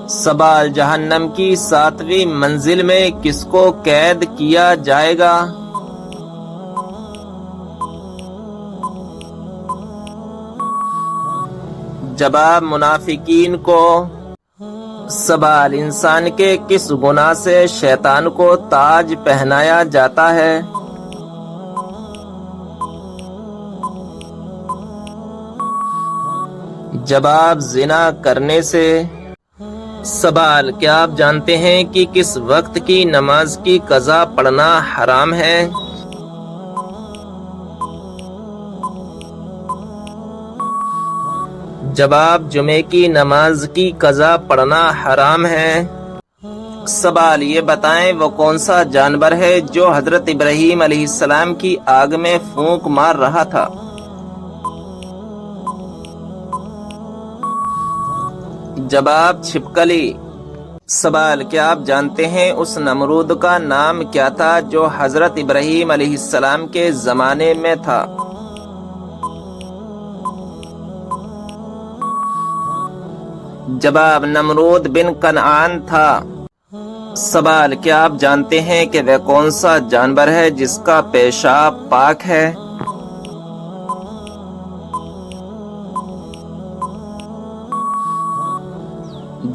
سوال، جہنم کی 7ویں منزل میں کس کو قید کیا جائے گا؟ جواب، منافقین کو۔ سوال، انسان کے کس گناہ سے شیطان کو تاج پہنایا جاتا ہے؟ جواب، زنا کرنے سے۔ سوال، کیا آپ جانتے ہیں کہ کس وقت کی نماز کی قضا پڑھنا حرام ہے؟ جواب، جمعے کی نماز کی قضا پڑھنا حرام ہے۔ سوال، یہ بتائیں وہ کون سا جانور ہے جو حضرت ابراہیم علیہ السلام کی آگ میں پھونک مار رہا تھا؟ جواب، چھپکلی۔ سوال، کیا آپ جانتے ہیں اس نمرود کا نام کیا تھا جو حضرت ابراہیم علیہ السلام کے زمانے میں تھا؟ جواب، نمرود بن کنعان تھا۔ سوال، کیا آپ جانتے ہیں کہ وہ کون سا جانور ہے جس کا پیشاب پاک ہے؟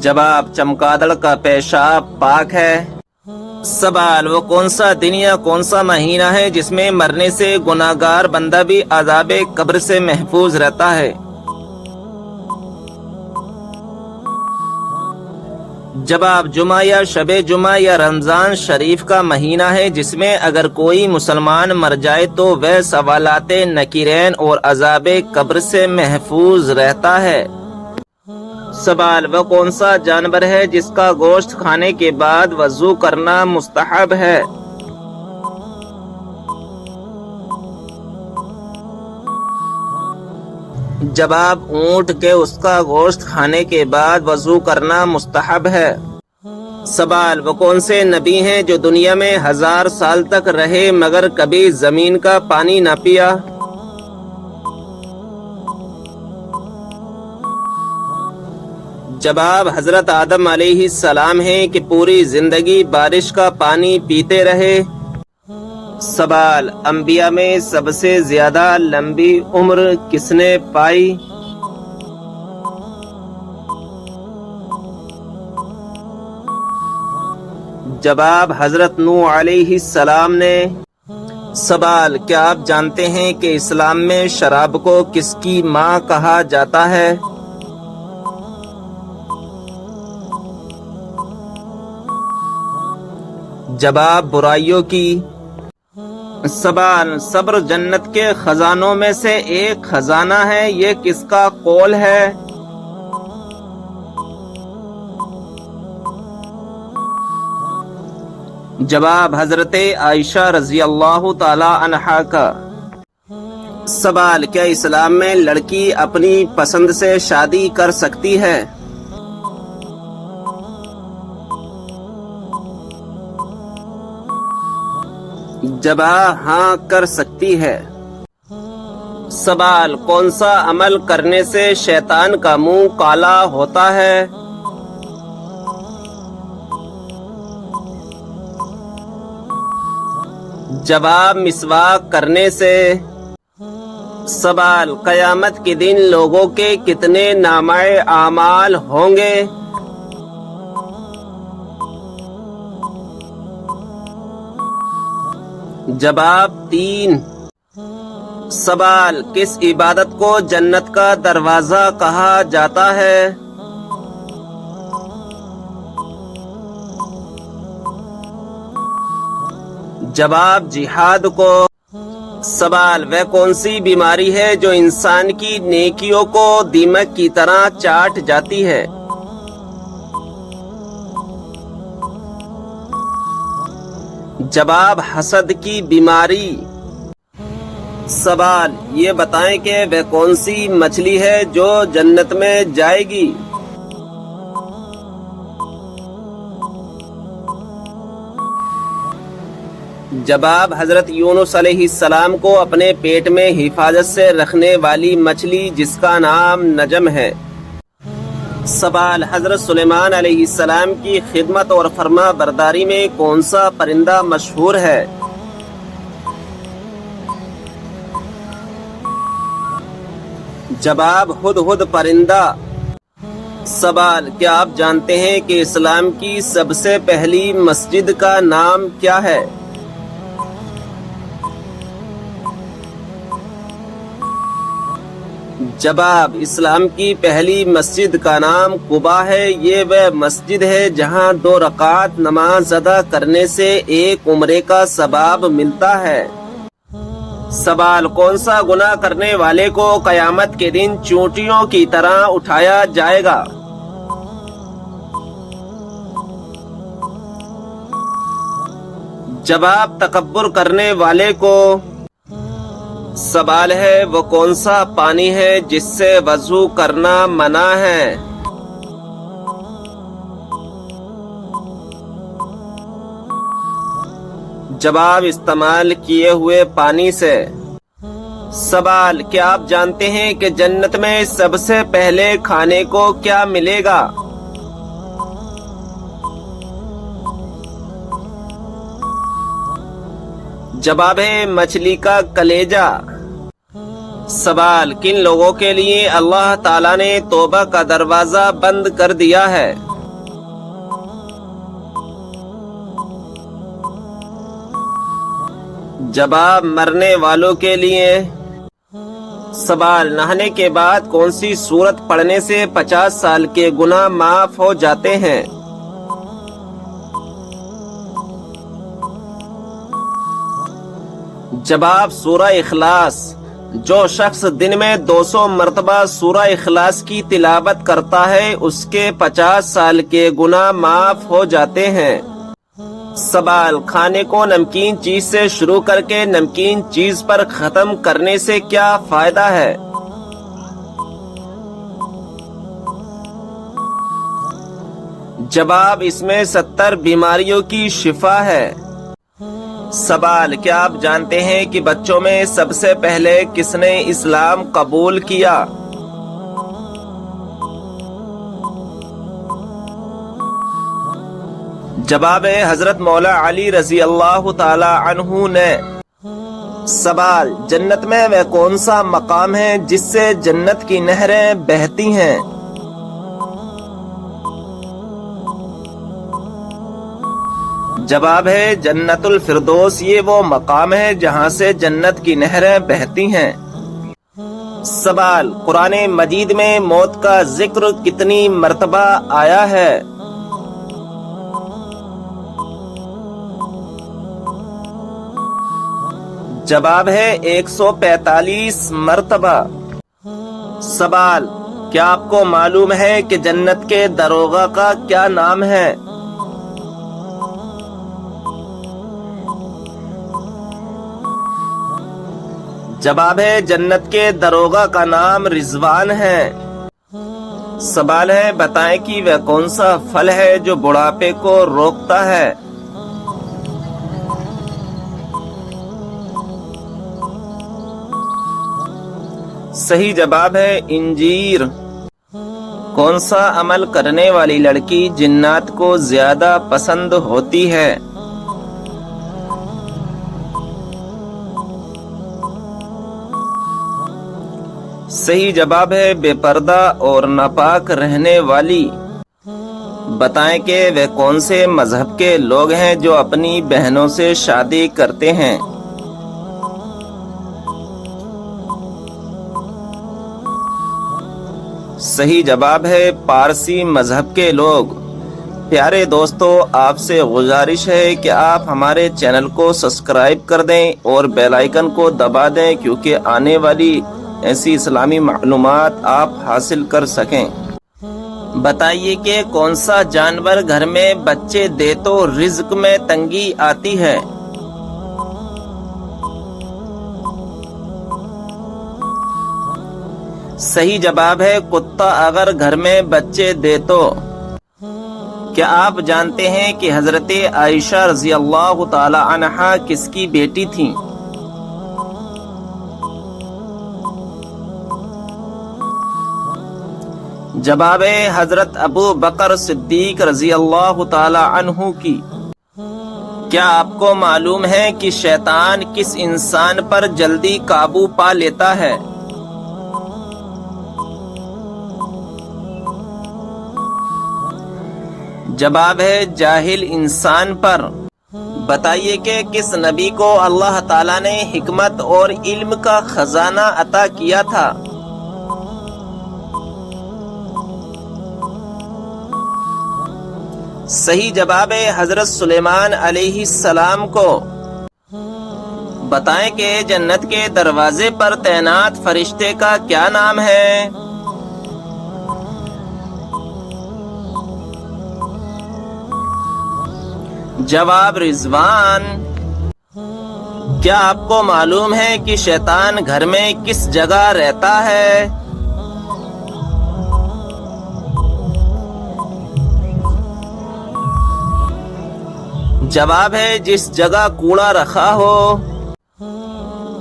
جواب، چمگادڑ کا پیشاب پاک ہے۔ سوال، وہ کون سا دن یا کون سا مہینہ ہے جس میں مرنے سے گناہگار بندہ بھی عذاب قبر سے محفوظ رہتا ہے؟ جواب، جمعہ یا شب جمعہ یا رمضان شریف کا مہینہ ہے جس میں اگر کوئی مسلمان مر جائے تو وہ سوالات نکیرین اور عذاب قبر سے محفوظ رہتا ہے۔ سوال، وہ کون سا جانور ہے جس کا گوشت کھانے کے بعد وضو کرنا مستحب ہے؟ جواب، اونٹ کے اس کا گوشت کھانے کے بعد وضو کرنا مستحب ہے۔ سوال، وہ کون سے نبی ہیں جو دنیا میں 1000 سال تک رہے مگر کبھی زمین کا پانی نہ پیا؟ جواب، حضرت آدم علیہ السلام ہیں کہ پوری زندگی بارش کا پانی پیتے رہے۔ سوال، انبیاء میں سب سے زیادہ لمبی عمر کس نے پائی؟ جواب، حضرت نوح علیہ السلام نے۔ سوال، کیا آپ جانتے ہیں کہ اسلام میں شراب کو کس کی ماں کہا جاتا ہے؟ جواب، برائیوں کی۔ سوال، صبر جنت کے خزانوں میں سے ایک خزانہ ہے، یہ کس کا قول ہے؟ جواب، حضرت عائشہ رضی اللہ تعالی عنہا کا۔ سوال، کیا اسلام میں لڑکی اپنی پسند سے شادی کر سکتی ہے؟ جواب، ہاں کر سکتی ہے۔ سوال، کون سا عمل کرنے سے شیطان کا منہ کالا ہوتا ہے؟ جواب، مسواک کرنے سے۔ سوال، قیامت کے دن لوگوں کے کتنے نامہ اعمال ہوں گے؟ جواب، 3۔ سوال، کس عبادت کو جنت کا دروازہ کہا جاتا ہے؟ جواب، جہاد کو۔ سوال، وہ کون سی بیماری ہے جو انسان کی نیکیوں کو دیمک کی طرح چاٹ جاتی ہے؟ جواب، حسد کی بیماری۔ سوال، یہ بتائیں کہ وہ کون سی مچھلی ہے جو جنت میں جائے گی؟ جواب، حضرت یونس علیہ السلام کو اپنے پیٹ میں حفاظت سے رکھنے والی مچھلی جس کا نام نجم ہے۔ سوال: حضرت سلیمان علیہ السلام کی خدمت اور فرما برداری میں کون سا پرندہ مشہور ہے؟ جواب: ہدہد پرندہ۔ سوال: کیا آپ جانتے ہیں کہ اسلام کی سب سے پہلی مسجد کا نام کیا ہے؟ جواب: اسلام کی پہلی مسجد کا نام قباء ہے۔ یہ وہ مسجد ہے جہاں 2 رکعت نماز ادا کرنے سے ایک عمرے کا ثواب ملتا ہے۔ سوال: کون سا گناہ کرنے والے کو قیامت کے دن چونٹیوں کی طرح اٹھایا جائے گا؟ جواب: تکبر کرنے والے کو۔ سوال ہے: وہ کون سا پانی ہے جس سے وضو کرنا منع ہے؟ جواب: استعمال کیے ہوئے پانی سے۔ سوال: کیا آپ جانتے ہیں کہ جنت میں سب سے پہلے کھانے کو کیا ملے گا؟ جواب ہے مچھلی کا کلیجہ۔ سوال: کن لوگوں کے لیے اللہ تعالیٰ نے توبہ کا دروازہ بند کر دیا ہے؟ جواب: مرنے والوں کے لیے۔ سوال: نہانے کے بعد کون سی سورت پڑھنے سے 50 سال کے گناہ معاف ہو جاتے ہیں؟ جواب: سورہ اخلاص۔ جو شخص دن میں 200 مرتبہ سورہ اخلاص کی تلاوت کرتا ہے اس کے 50 سال کے گناہ معاف ہو جاتے ہیں۔ سوال: کھانے کو نمکین چیز سے شروع کر کے نمکین چیز پر ختم کرنے سے کیا فائدہ ہے؟ جواب: اس میں 70 بیماریوں کی شفا ہے۔ سوال: کیا آپ جانتے ہیں کہ بچوں میں سب سے پہلے کس نے اسلام قبول کیا؟ جواب ہے حضرت مولا علی رضی اللہ تعالی عنہ نے۔ سوال: جنت میں وہ کون سا مقام ہے جس سے جنت کی نہریں بہتی ہیں؟ جواب ہے جنت الفردوس۔ یہ وہ مقام ہے جہاں سے جنت کی نہریں بہتی ہیں۔ سوال: قرآن مجید میں موت کا ذکر کتنی مرتبہ آیا ہے؟ جواب ہے 145 مرتبہ۔ سوال: کیا آپ کو معلوم ہے کہ جنت کے داروغہ کا کیا نام ہے؟ جواب ہے جنت کے داروغہ کا نام رضوان ہے۔ سوال ہے بتائیں کہ وہ کون سا پھل ہے جو بڑھاپے کو روکتا ہے؟ صحیح جواب ہے انجیر۔ کون سا عمل کرنے والی لڑکی جنات کو زیادہ پسند ہوتی ہے؟ صحیح جواب ہے بے پردہ اور ناپاک رہنے والی۔ بتائیں کہ وہ کون سے مذہب کے لوگ ہیں جو اپنی بہنوں سے شادی کرتے ہیں؟ صحیح جواب ہے پارسی مذہب کے لوگ۔ پیارے دوستو، آپ سے گزارش ہے کہ آپ ہمارے چینل کو سبسکرائب کر دیں اور بیل آئیکن کو دبا دیں کیونکہ آنے والی ایسی اسلامی معلومات آپ حاصل کر سکیں۔ بتائیے کہ کون سا جانور گھر میں بچے دے تو رزق میں تنگی آتی ہے؟ صحیح جواب ہے کتا اگر گھر میں بچے دے تو۔ کیا آپ جانتے ہیں کہ حضرت عائشہ رضی اللہ تعالی عنہا کس کی بیٹی تھیں؟ جواب حضرت ابو بکر صدیق رضی اللہ تعالی عنہ کی، کیا آپ کو معلوم ہے کہ شیطان کس انسان پر جلدی قابو پا لیتا ہے؟ جواب ہے جاہل انسان پر۔ بتائیے کہ کس نبی کو اللہ تعالیٰ نے حکمت اور علم کا خزانہ عطا کیا تھا؟ صحیح جواب ہے حضرت سلیمان علیہ السلام کو۔ بتائیں کہ جنت کے دروازے پر تعینات فرشتے کا کیا نام ہے؟ جواب رضوان۔ کیا آپ کو معلوم ہے کہ شیطان گھر میں کس جگہ رہتا ہے؟ جواب ہے جس جگہ کوڑا رکھا ہو۔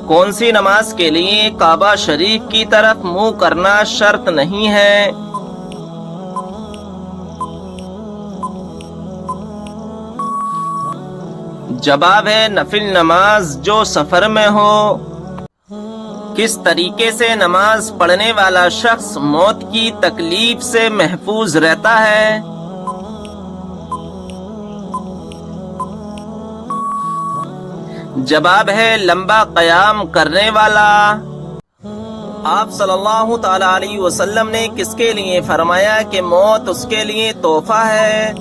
کون سی نماز کے لیے کعبہ شریف کی طرف منہ کرنا شرط نہیں ہے؟ جواب ہے نفل نماز جو سفر میں ہو۔ کس طریقے سے نماز پڑھنے والا شخص موت کی تکلیف سے محفوظ رہتا ہے؟ جواب ہے لمبا قیام کرنے والا۔ آپ صلی اللہ تعالی علیہ وسلم نے کس کے لیے فرمایا کہ موت اس کے لیے تحفہ ہے؟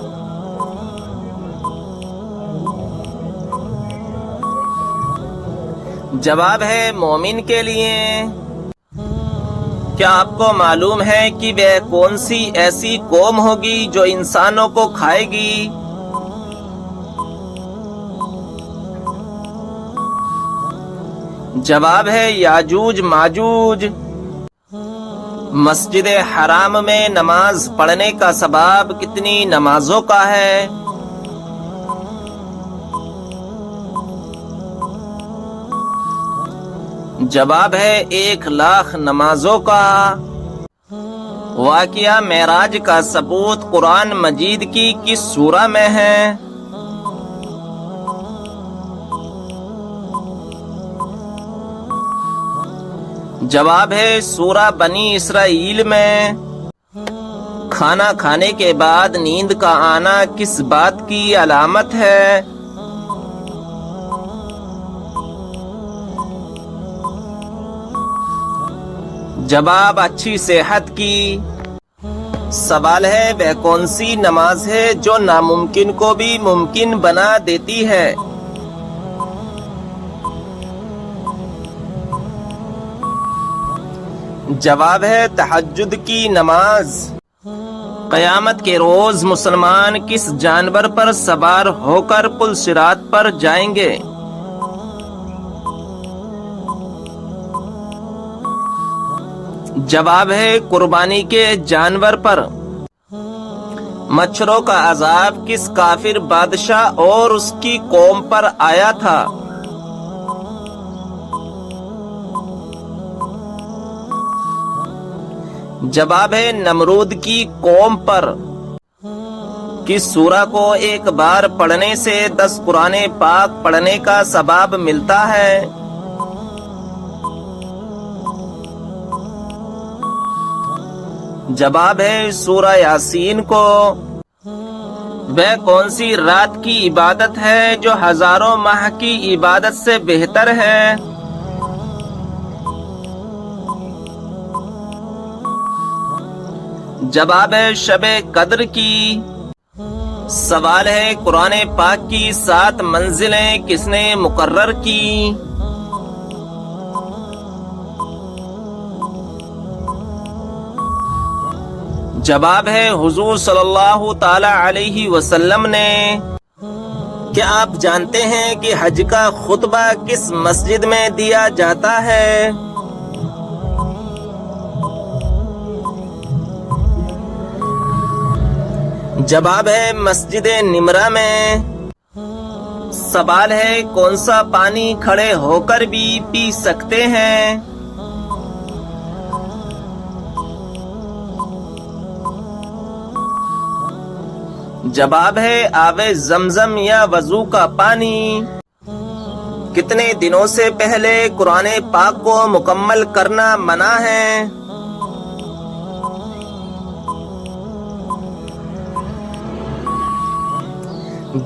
جواب ہے مومن کے لیے۔ کیا آپ کو معلوم ہے کہ وہ کون سی ایسی قوم ہوگی جو انسانوں کو کھائے گی؟ جواب ہے یاجوج ماجوج۔ مسجد حرام میں نماز پڑھنے کا ثواب کتنی نمازوں کا ہے؟ جواب ہے 1,00,000 نمازوں کا۔ واقعہ معراج کا ثبوت قرآن مجید کی کس سورہ میں ہے؟ جواب ہے سورہ بنی اسرائیل میں۔ کھانا کھانے کے بعد نیند کا آنا کس بات کی علامت ہے؟ جواب اچھی صحت کی۔ سوال ہے وہ کون سی نماز ہے جو ناممکن کو بھی ممکن بنا دیتی ہے؟ جواب ہے تہجد کی نماز۔ قیامت کے روز مسلمان کس جانور پر سوار ہو کر پل صراط پر جائیں گے؟ جواب ہے قربانی کے جانور پر۔ مچھروں کا عذاب کس کافر بادشاہ اور اس کی قوم پر آیا تھا؟ جواب ہے نمرود کی قوم پر۔ کس سورہ کو ایک بار پڑھنے سے 10 قرآن پاک پڑھنے کا ثواب ملتا ہے؟ جواب ہے سورہ یاسین کو۔ وہ کون سی رات کی عبادت ہے جو ہزاروں ماہ کی عبادت سے بہتر ہے؟ جواب ہے شب قدر کی۔ سوال ہے قرآن پاک کی 7 منزلیں کس نے مقرر کی؟ جواب ہے حضور صلی اللہ تعالی علیہ وسلم نے۔ کیا آپ جانتے ہیں کہ حج کا خطبہ کس مسجد میں دیا جاتا ہے؟ جواب ہے مسجد نمرہ میں۔ سوال ہے کون سا پانی کھڑے ہو کر بھی پی سکتے ہیں؟ جواب ہے آبِ زمزم یا وضو کا پانی۔ کتنے دنوں سے پہلے قرآن پاک کو مکمل کرنا منع ہے؟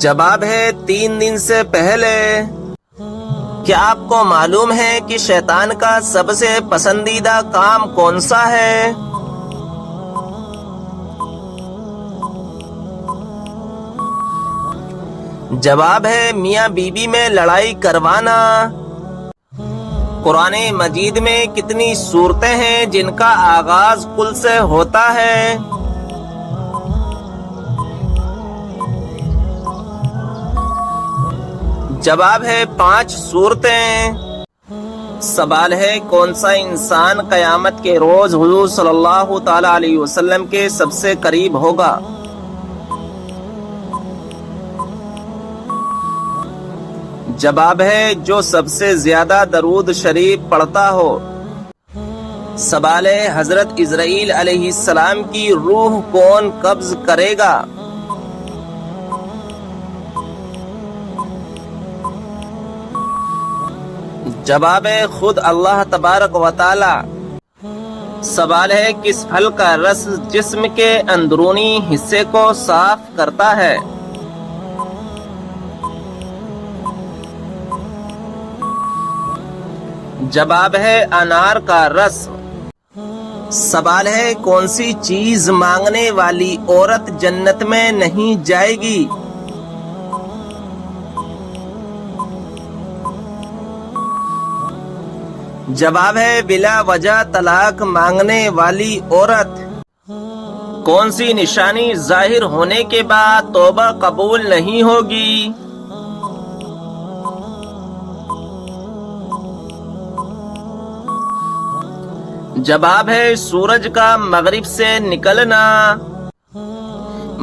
جواب ہے 3 دن سے پہلے۔ کیا آپ کو معلوم ہے کہ شیطان کا سب سے پسندیدہ کام کون سا ہے؟ جواب ہے میاں بیوی میں لڑائی کروانا۔ قرآن مجید میں کتنی سورتیں ہیں جن کا آغاز قل سے ہوتا ہے؟ جواب ہے 5 سورتیں۔ سوال ہے کون سا انسان قیامت کے روز حضور صلی اللہ تعالی علیہ وسلم کے سب سے قریب ہوگا؟ جواب ہے جو سب سے زیادہ درود شریف پڑھتا ہو۔ سوال ہے حضرت عزرائیل علیہ السلام کی روح کون قبض کرے گا؟ جواب ہے خود اللہ تبارک و تعالی۔ سوال ہے کس پھل کا رس جسم کے اندرونی حصے کو صاف کرتا ہے؟ جواب ہے انار کا رس۔ سوال ہے کون سی چیز مانگنے والی عورت جنت میں نہیں جائے گی؟ جواب ہے بلا وجہ طلاق مانگنے والی عورت۔ کون سی نشانی ظاہر ہونے کے بعد توبہ قبول نہیں ہوگی؟ جواب ہے سورج کا مغرب سے نکلنا۔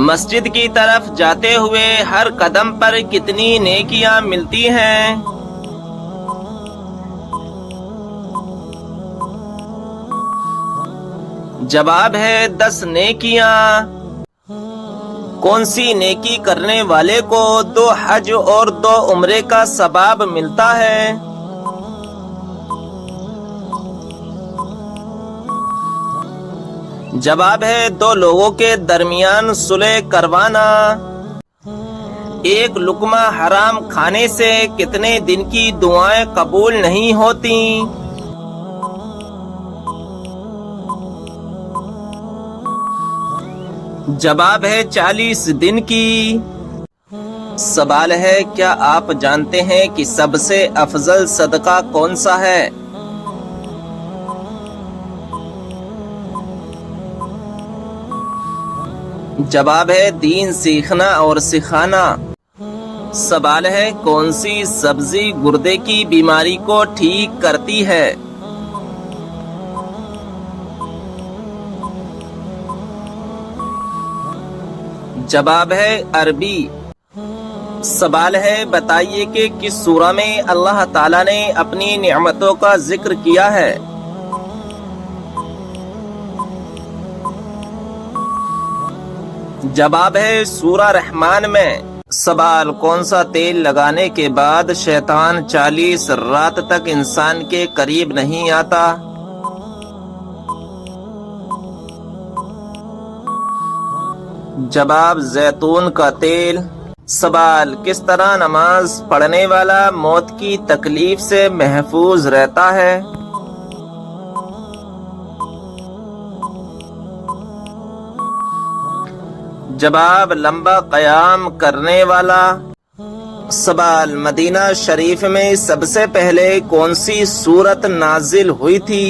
مسجد کی طرف جاتے ہوئے ہر قدم پر کتنی نیکیاں ملتی ہیں؟ جواب ہے 10 نیکیاں۔ کون سی نیکی کرنے والے کو 2 حج اور 2 عمرے کا ثواب ملتا ہے؟ جواب ہے 2 لوگوں کے درمیان صلح کروانا۔ ایک لقمہ حرام کھانے سے کتنے دن کی دعائیں قبول نہیں ہوتی؟ جواب ہے 40 دن کی۔ سوال ہے کیا آپ جانتے ہیں کہ سب سے افضل صدقہ کون سا ہے؟ جواب ہے دین سیکھنا اور سکھانا۔ سوال ہے کون سی سبزی گردے کی بیماری کو ٹھیک کرتی ہے؟ جواب ہے عربی۔ سوال ہے بتائیے کہ کس سورہ میں اللہ تعالیٰ نے اپنی نعمتوں کا ذکر کیا ہے؟ جواب ہے سورہ رحمان میں۔ سوال کون سا تیل لگانے کے بعد شیطان 40 رات تک انسان کے قریب نہیں آتا؟ جواب زیتون کا تیل۔ سوال کس طرح نماز پڑھنے والا موت کی تکلیف سے محفوظ رہتا ہے؟ جواب لمبا قیام کرنے والا۔ سوال مدینہ شریف میں سب سے پہلے کون سی سورت نازل ہوئی تھی؟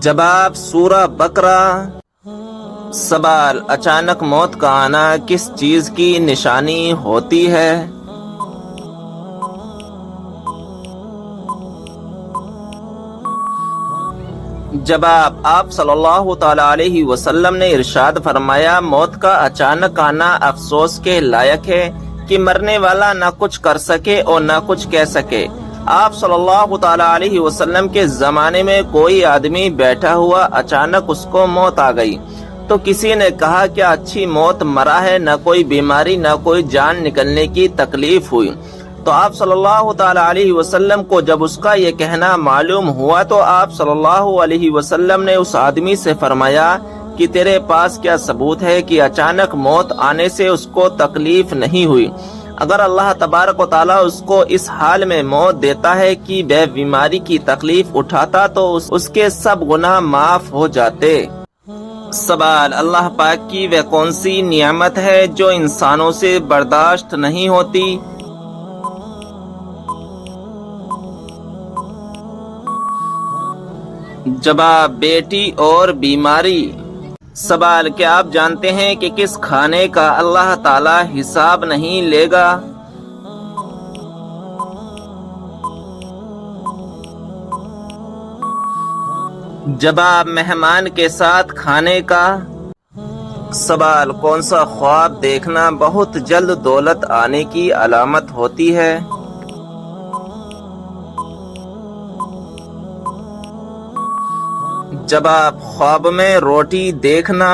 جواب سورہ بقرہ۔ سوال اچانک موت کا آنا کس چیز کی نشانی ہوتی ہے؟ جواب آپ صلی اللہ تعالی علیہ وسلم نے ارشاد فرمایا موت کا اچانک آنا افسوس کے لائق ہے کہ مرنے والا نہ کچھ کر سکے اور نہ کچھ کہہ سکے، آپ صلی اللہ تعالی علیہ وسلم کے زمانے میں کوئی آدمی بیٹھا ہوا اچانک اس کو موت آ گئی تو کسی نے کہا کیا اچھی موت مرا ہے، نہ کوئی بیماری نہ کوئی جان نکلنے کی تکلیف ہوئی؟ تو آپ صلی اللہ تعالی علیہ وسلم کو جب اس کا یہ کہنا معلوم ہوا تو آپ صلی اللہ علیہ وسلم نے اس آدمی سے فرمایا کہ تیرے پاس کیا ثبوت ہے کہ اچانک موت آنے سے اس کو تکلیف نہیں ہوئی؟ اگر اللہ تبارک و تعالیٰ اس کو اس حال میں موت دیتا ہے کہ بے بیماری کی تکلیف اٹھاتا تو اس کے سب گناہ معاف ہو جاتے۔ سوال، اللہ پاک کی وہ کون سی نعمت ہے جو انسانوں سے برداشت نہیں ہوتی؟ جواب، بیٹی اور بیماری۔ سوال، کیا آپ جانتے ہیں کہ کس کھانے کا اللہ تعالی حساب نہیں لے گا؟ جواب، مہمان کے ساتھ کھانے کا۔ سوال، کون سا خواب دیکھنا بہت جلد دولت آنے کی علامت ہوتی ہے؟ جواب، خواب میں روٹی دیکھنا۔